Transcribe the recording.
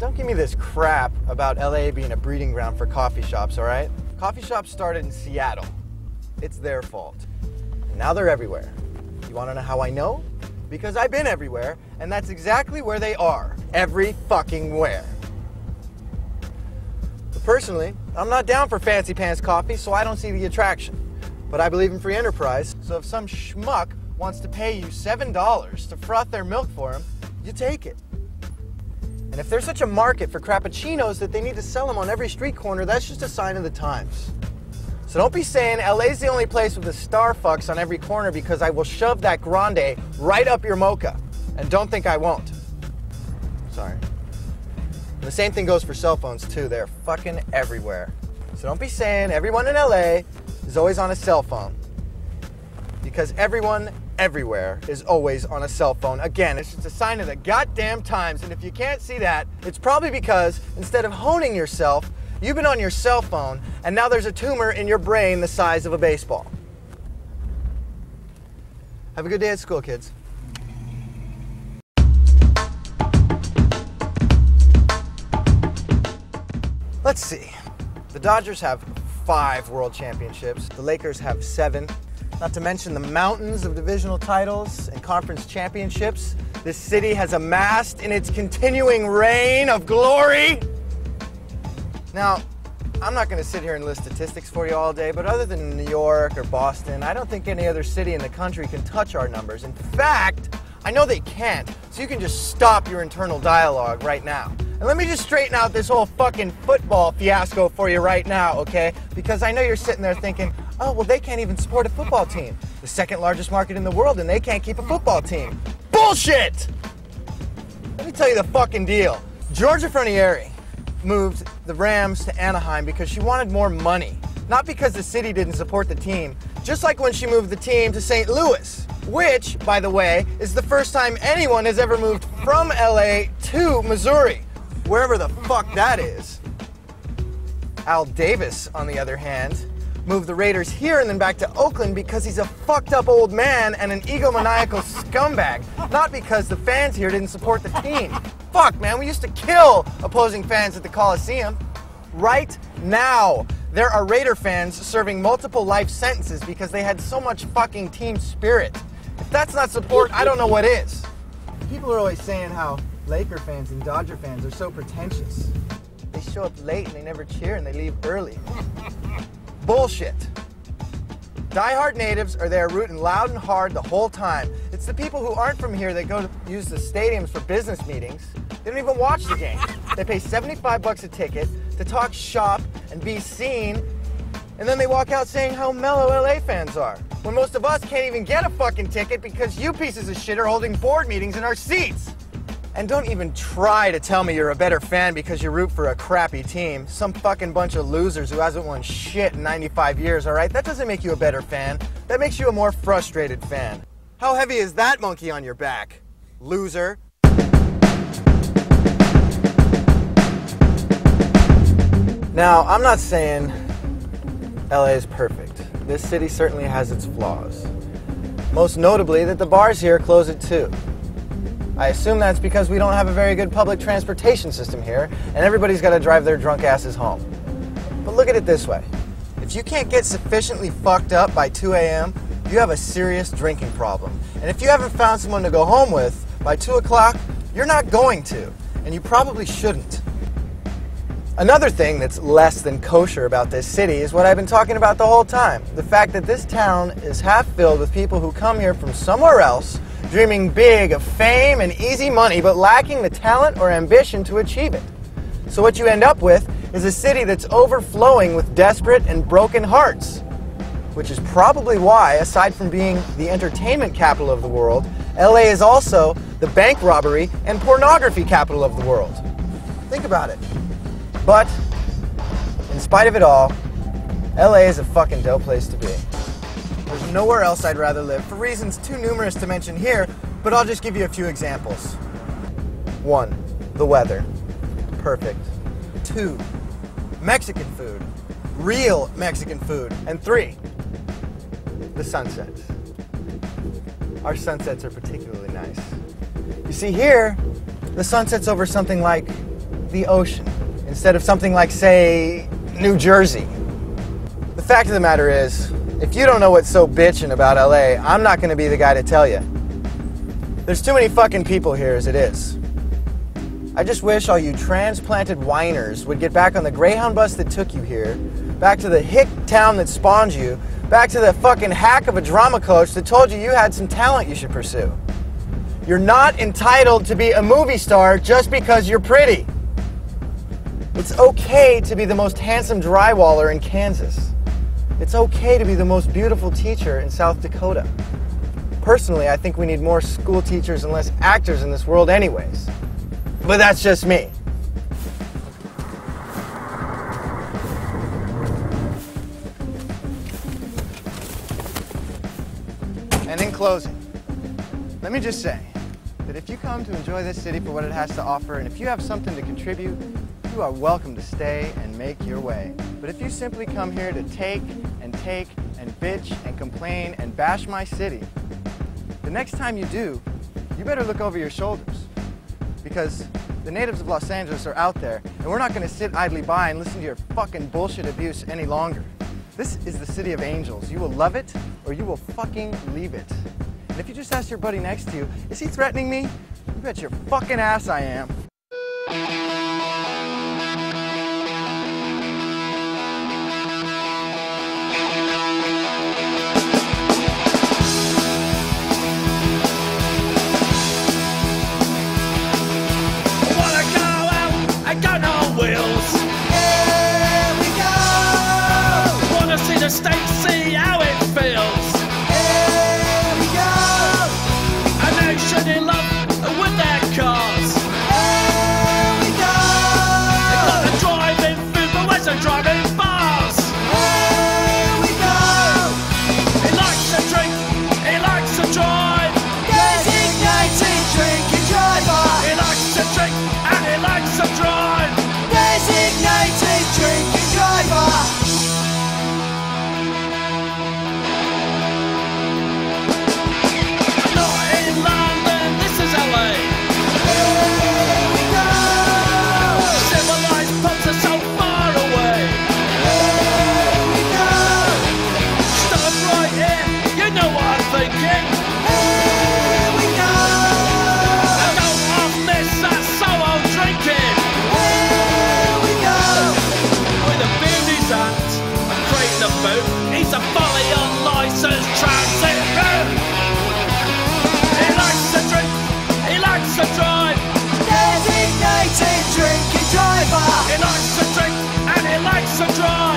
don't give me this crap about LA being a breeding ground for coffee shops, all right? Coffee shops started in Seattle. It's their fault. And now they're everywhere. You want to know how I know? Because I've been everywhere, and that's exactly where they are. Every fucking where. But personally, I'm not down for fancy pants coffee, so I don't see the attraction. But I believe in free enterprise, so if some schmuck wants to pay you $7 to froth their milk for him, you take it. And if there's such a market for Frappuccinos that they need to sell them on every street corner, that's just a sign of the times. So don't be saying LA's the only place with a Starfucks on every corner, because I will shove that grande right up your mocha. And don't think I won't. Sorry. And the same thing goes for cell phones too. They're fucking everywhere. So don't be saying everyone in LA is always on a cell phone. Because everyone everywhere is always on a cell phone. Again, it's just a sign of the goddamn times. And if you can't see that, it's probably because instead of honing yourself, you've been on your cell phone, and now there's a tumor in your brain the size of a baseball. Have a good day at school, kids. Let's see. The Dodgers have 5 world championships. The Lakers have 7. Not to mention the mountains of divisional titles and conference championships this city has amassed in its continuing reign of glory. Now, I'm not going to sit here and list statistics for you all day, but other than New York or Boston, I don't think any other city in the country can touch our numbers. In fact, I know they can't, so you can just stop your internal dialogue right now. And let me just straighten out this whole fucking football fiasco for you right now, okay? Because I know you're sitting there thinking, oh, well, they can't even support a football team. The second largest market in the world, and they can't keep a football team. Bullshit! Let me tell you the fucking deal. Georgia Fronieri moved the Rams to Anaheim because she wanted more money, not because the city didn't support the team, just like when she moved the team to St. Louis, which, by the way, is the first time anyone has ever moved from LA to Missouri, wherever the fuck that is. Al Davis, on the other hand, moved the Raiders here and then back to Oakland because he's a fucked up old man and an egomaniacal scumbag, not because the fans here didn't support the team. Fuck, man, we used to kill opposing fans at the Coliseum. Right now, there are Raider fans serving multiple life sentences because they had so much fucking team spirit. If that's not support, I don't know what is. People are always saying how Laker fans and Dodger fans are so pretentious. They show up late and they never cheer and they leave early. Bullshit. Die-hard natives are there rooting loud and hard the whole time. It's the people who aren't from here that go to use the stadiums for business meetings. They don't even watch the game. They pay $75 a ticket to talk shop and be seen, and then they walk out saying how mellow LA fans are, when most of us can't even get a fucking ticket because you pieces of shit are holding board meetings in our seats. And don't even try to tell me you're a better fan because you root for a crappy team. Some fucking bunch of losers who hasn't won shit in 95 years, alright? That doesn't make you a better fan. That makes you a more frustrated fan. How heavy is that monkey on your back, loser? Now, I'm not saying LA is perfect. This city certainly has its flaws. Most notably that the bars here close at 2. I assume that's because we don't have a very good public transportation system here, and everybody's got to drive their drunk asses home. But look at it this way. If you can't get sufficiently fucked up by 2 a.m., you have a serious drinking problem. And if you haven't found someone to go home with by 2 o'clock, you're not going to, and you probably shouldn't. Another thing that's less than kosher about this city is what I've been talking about the whole time. The fact that this town is half filled with people who come here from somewhere else, dreaming big of fame and easy money, but lacking the talent or ambition to achieve it. So what you end up with is a city that's overflowing with desperate and broken hearts, which is probably why, aside from being the entertainment capital of the world, LA is also the bank robbery and pornography capital of the world. Think about it. But, in spite of it all, LA is a fucking dope place to be. There's nowhere else I'd rather live, for reasons too numerous to mention here, but I'll just give you a few examples. 1. The weather. Perfect. 2. Mexican food. Real Mexican food. And 3. The sunsets. Our sunsets are particularly nice. You see here, the sun sets over something like the ocean instead of something like, say, New Jersey. The fact of the matter is, if you don't know what's so bitchin' about LA, I'm not gonna be the guy to tell you. There's too many fucking people here as it is. I just wish all you transplanted whiners would get back on the Greyhound bus that took you here, back to the hick town that spawned you, back to the fucking hack of a drama coach that told you you had some talent you should pursue. You're not entitled to be a movie star just because you're pretty. It's okay to be the most handsome drywaller in Kansas. It's okay to be the most beautiful teacher in South Dakota. Personally, I think we need more school teachers and less actors in this world anyways. But that's just me. And in closing, let me just say that if you come to enjoy this city for what it has to offer, and if you have something to contribute, you are welcome to stay and make your way. But if you simply come here to take and bitch and complain and bash my city, the next time you do, you better look over your shoulders. Because the natives of Los Angeles are out there, and we're not going to sit idly by and listen to your fucking bullshit abuse any longer. This is the city of angels. You will love it, or you will fucking leave it. And if you just ask your buddy next to you, is he threatening me? You bet your fucking ass I am. States, see how it feels. Here we go. A nation in love with their cars. Here we go. They got a driving food, but where's the driving bars? Here we go. He likes to drink, he likes to drive. Designated drinking driver. He likes to drink and he likes to drive. Designated drinking driver. He's a fully unlicensed transit route. He likes to drink, he likes to drive. Designated drinking driver. He likes to drink and he likes to drive.